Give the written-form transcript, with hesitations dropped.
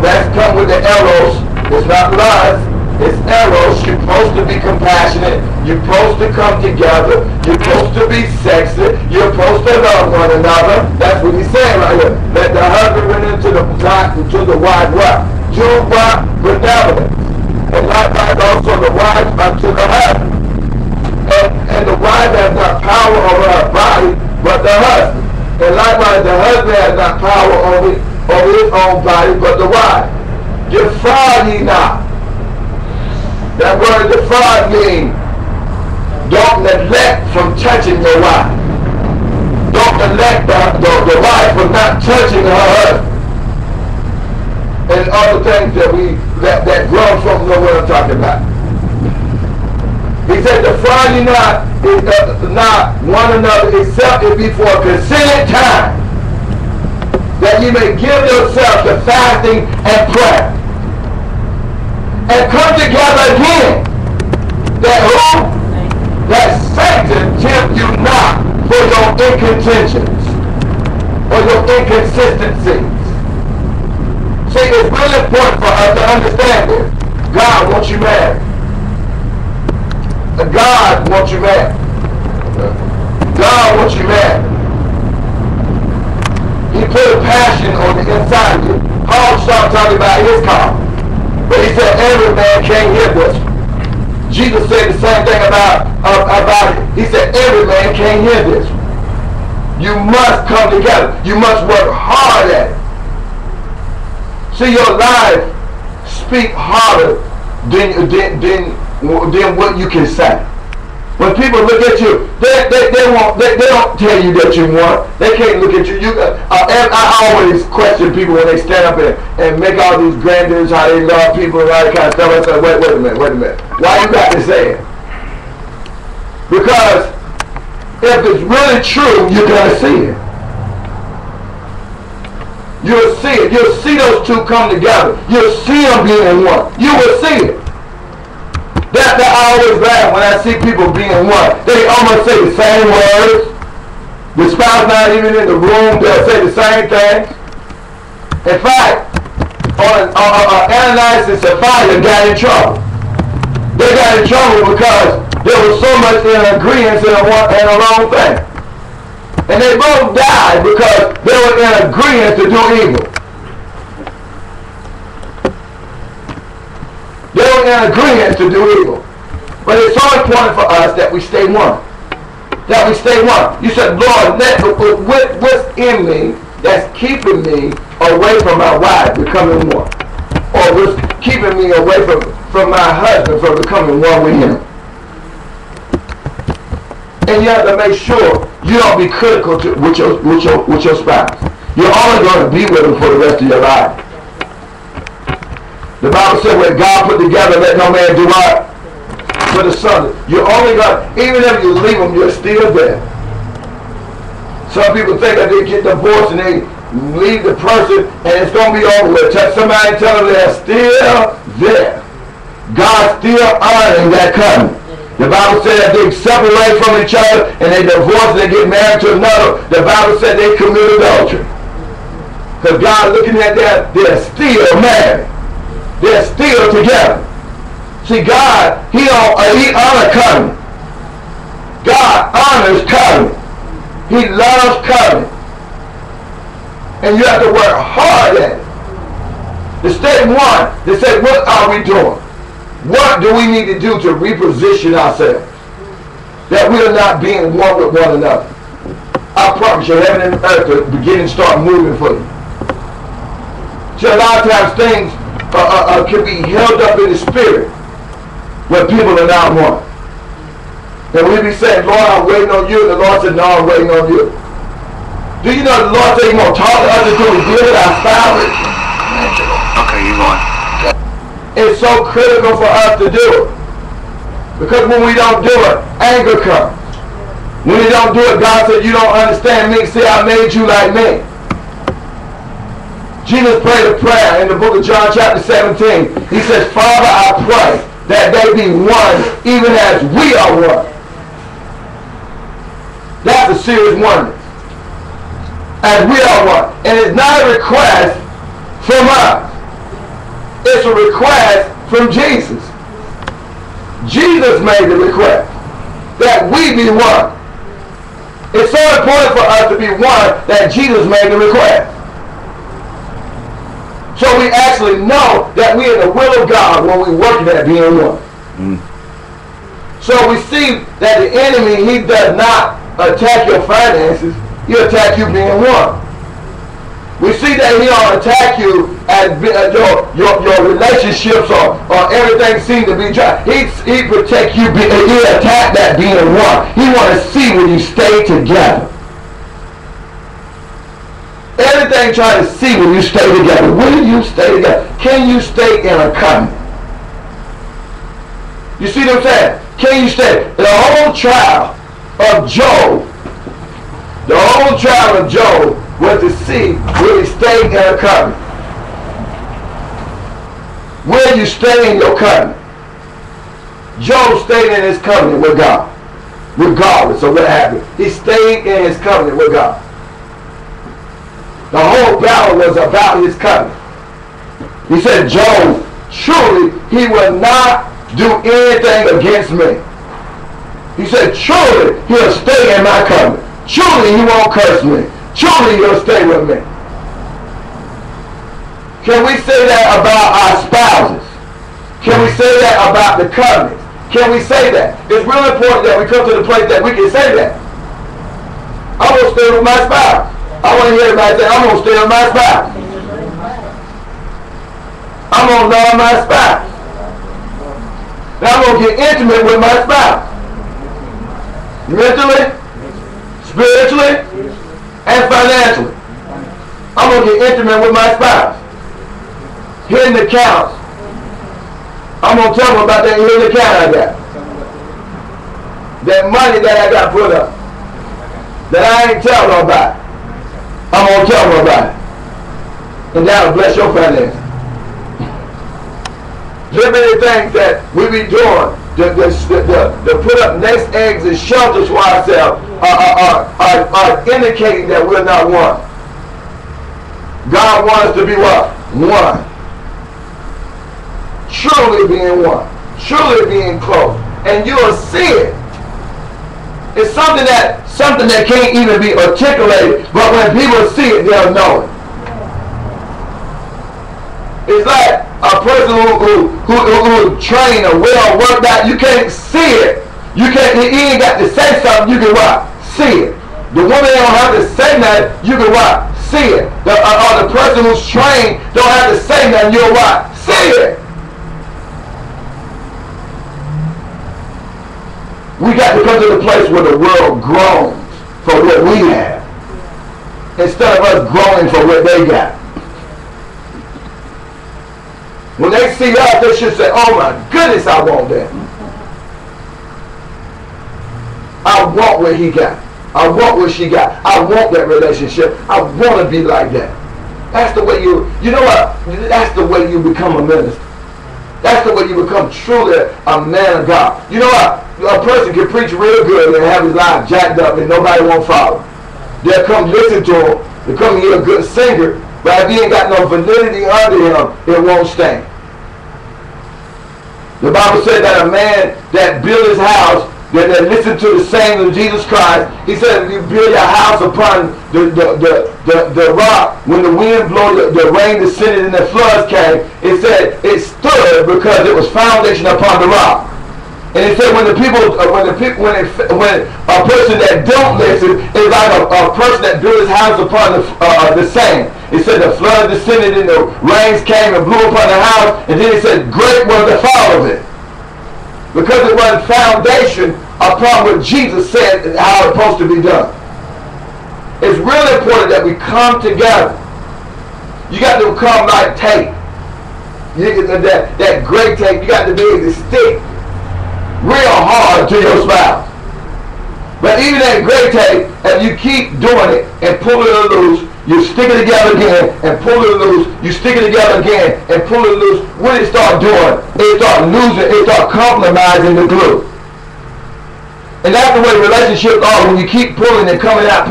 That's come with the arrows. It's not lust. It's arrows. You're supposed to be compassionate. You're supposed to come together. You're supposed to be sexy. You're supposed to love one another. That's what he's saying right here. That the husband went into the wife what? True what? Benevolence. And likewise also the wife unto the husband. And the wife has not power over her body, but the husband. And likewise the husband has not power over his own body, but the wife. Defraud ye not. That word defraud means don't neglect from touching your wife. Don't neglect the wife from not touching her husband. And other things that grow from what I'm talking about. He said, defraud ye not one another, except it be for a considered time, that ye may give yourself to fasting and prayer, and come together again, that who? That Satan tempt you not for your incontentions or your inconsistencies. See, it's really important for us to understand this. God wants you married. God wants you married. God wants you married. He put a passion on the inside of you. Paul started talking about his car. But he said every man can't hear this one. Jesus said the same thing about it. He said every man can't hear this one. You must come together. You must work hard at it. See, your life speak harder than what you can say. When people look at you, they don't tell you that you want. They can't look at you. I always question people when they stand up and make all these grandeurs, how they love people and all that kind of stuff. I say, wait a minute. Why you got to say it? Because if it's really true, you're going to see it. You'll see it. You'll see those two come together. You'll see them being one. You will see it. That I always laugh when I see people being one. They almost say the same words. The spouse not even in the room, they'll say the same thing. In fact, Ananias and Sapphira got in trouble. They got in trouble because there was so much in agreement in a wrong thing. And they both died because they were in agreement to do evil. They were in agreement to do evil. But it's so important for us that we stay one. That we stay one. You said, Lord, what's in me that's keeping me away from my wife becoming one? Or what's keeping me away from my husband from becoming one with him? And you have to make sure you don't be critical with your spouse. You're only going to be with him for the rest of your life. The Bible said, when God put together, let no man do what? Put asunder. You're only going to, even if you leave them, you're still there. Some people think that they get divorced and they leave the person and it's going to be over with. Somebody tell them they're still there. God's still honoring that covenant. The Bible said that they separate from each other and they divorce and they get married to another. The Bible said they commit adultery. Because God looking at that, they're still married. They're still together. See, God, He honors covenant. God honors covenant. He loves covenant. And you have to work hard at it. To stay one, to say, what are we doing? What do we need to do to reposition ourselves? That we are not being one with one another. I promise you, heaven and earth will begin to start moving for you. So a lot of times things can be held up in the spirit when people are not one. And we be saying, Lord, I'm waiting on you. And the Lord said, no, I'm waiting on you. Do you know the Lord said He's going to talk to us until we build our family? Okay, you're going. It's so critical for us to do it. Because when we don't do it, anger comes. When we don't do it, God said, you don't understand me. See, I made you like me. Jesus prayed a prayer in the book of John chapter 17. He says, Father, I pray that they be one even as we are one. That's a serious oneness. As we are one. And it's not a request from us. It's a request from Jesus. Jesus made the request that we be one. It's so important for us to be one that Jesus made the request. So we actually know that we're in the will of God when we're working at being one. So we see that the enemy, he does not attack your finances. He attack you being one. We see that he don't attack you as your relationships or everything seems to be dry. He protect you. He attack that being one. He want to see when you stay together. Everything trying to see when you stay together. Will you stay together? Can you stay in a covenant? You see what I'm saying? Can you stay? The whole trial of Job, was to see will he stay in a covenant. Will you stay in your covenant? Job stayed in his covenant with God, regardless of what happened. He stayed in his covenant with God. The whole battle was about his covenant. He said, Job, surely he will not do anything against me. He said, surely he'll stay in my covenant. Surely he won't curse me. Surely he'll stay with me. Can we say that about our spouses? Can we say that about the covenants? Can we say that? It's really important that we come to the place that we can say that. I'm going to stay with my spouse. I want to hear everybody say, I'm going to stay with my spouse. I'm going to love my spouse. Now I'm going to get intimate with my spouse. Mentally, spiritually, and financially. I'm going to get intimate with my spouse. Hidden accounts. I'm going to tell them about that hidden account I got. That money that I got put up. That I ain't telling them about. I'm going to tell them about it. And that will bless your finances. There are many things that we be doing to put up nest eggs and shelters for ourselves are indicating that we're not one. God wants us to be what? One. Truly being one. Truly being close. And you'll see it. It's something that can't even be articulated, but when people see it, they'll know it. It's like a person who trained or well worked out. You can't see it. You can't. He ain't got to say something. You can what? See it. The woman don't have to say nothing. You can what? See it. The person who's trained don't have to say nothing. You'll what? See it. We got to come to the place where the world groans for what we have, instead of us groaning for what they got. When they see us, they should say, oh my goodness, I want that. I want what he got. I want what she got. I want that relationship. I want to be like that. That's the way you know what? That's the way you become a minister. That's the way you become truly a man of God. You know what? A person can preach real good and have his life jacked up and nobody won't follow. They'll come listen to him. They'll come hear a good singer. But if he ain't got no validity under him, it won't stand. The Bible said that a man that built his house, that listened to the saying of Jesus Christ, he said if you build your house upon the rock, when the wind blew, the rain descended and the floods came, it said it stood because it was foundation upon the rock. And it said when a person that don't listen is like a person that built his house upon the sand. It said the flood descended and the rains came and blew upon the house, and then it said great was the fall of it. Because it was foundation upon what Jesus said and how it's supposed to be done. It's really important that we come together. You got to come like tape. That great tape, you got to be able to stick real hard to your spouse. But even that great tape, if you keep doing it and pull it loose, you stick it together again and pull it loose, you stick it together again and pull it loose, what it start doing? It start losing, it start compromising the glue. And that's the way relationships are when you keep pulling and coming out.